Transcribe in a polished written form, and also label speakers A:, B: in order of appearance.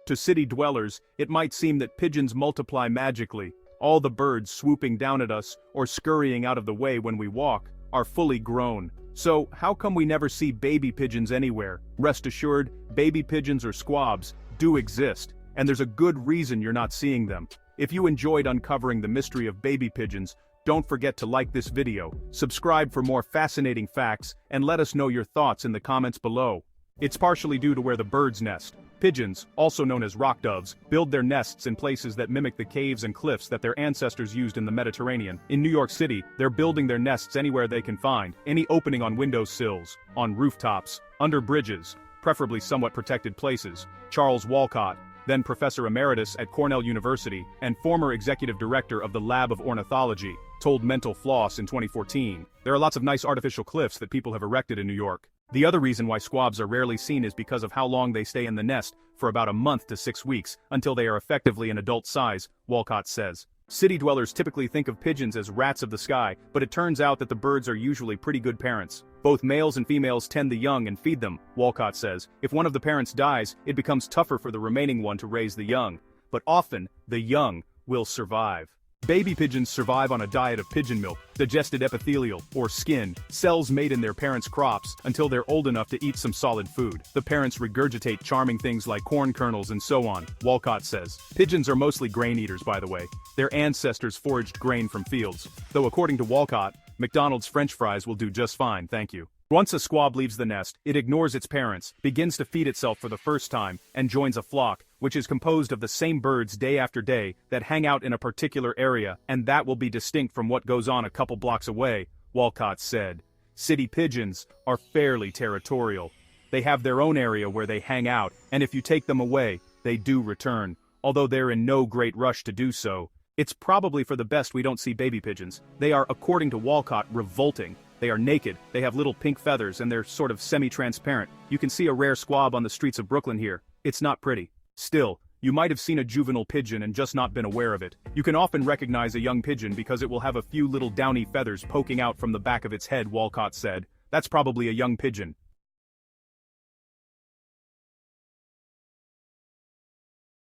A: To city dwellers, it might seem that pigeons multiply magically. All the birds swooping down at us, or scurrying out of the way when we walk, are fully grown. So, how come we never see baby pigeons anywhere? Rest assured, baby pigeons or squabs do exist, and there's a good reason you're not seeing them. If you enjoyed uncovering the mystery of baby pigeons, don't forget to like this video, subscribe for more fascinating facts, and let us know your thoughts in the comments below. It's partially due to where the birds nest. Pigeons, also known as rock doves, build their nests in places that mimic the caves and cliffs that their ancestors used in the Mediterranean. In New York City, they're building their nests anywhere they can find, any opening on window sills, on rooftops, under bridges, preferably somewhat protected places. Charles Walcott, then Professor Emeritus at Cornell University and former Executive Director of the Lab of Ornithology, told Mental Floss in 2014. There are lots of nice artificial cliffs that people have erected in New York. The other reason why squabs are rarely seen is because of how long they stay in the nest, for about a month to 6 weeks, until they are effectively an adult size, Walcott says. City dwellers typically think of pigeons as rats of the sky, but it turns out that the birds are usually pretty good parents. Both males and females tend the young and feed them, Walcott says. If one of the parents dies, it becomes tougher for the remaining one to raise the young. But often, the young will survive. Baby pigeons survive on a diet of pigeon milk, digested epithelial, or skin, cells made in their parents' crops, until they're old enough to eat some solid food. The parents regurgitate charming things like corn kernels and so on, Walcott says. Pigeons are mostly grain eaters, by the way. Their ancestors foraged grain from fields. Though according to Walcott, McDonald's French fries will do just fine, thank you. Once a squab leaves the nest, it ignores its parents, begins to feed itself for the first time, and joins a flock, which is composed of the same birds day after day that hang out in a particular area, and that will be distinct from what goes on a couple blocks away, Walcott said. City pigeons are fairly territorial. They have their own area where they hang out, and if you take them away, they do return, although they're in no great rush to do so. It's probably for the best we don't see baby pigeons. They are, according to Walcott, revolting. They are naked, they have little pink feathers, and they're sort of semi-transparent. You can see a rare squab on the streets of Brooklyn here. It's not pretty. Still, you might have seen a juvenile pigeon and just not been aware of it. You can often recognize a young pigeon because it will have a few little downy feathers poking out from the back of its head, Walcott said. That's probably a young pigeon.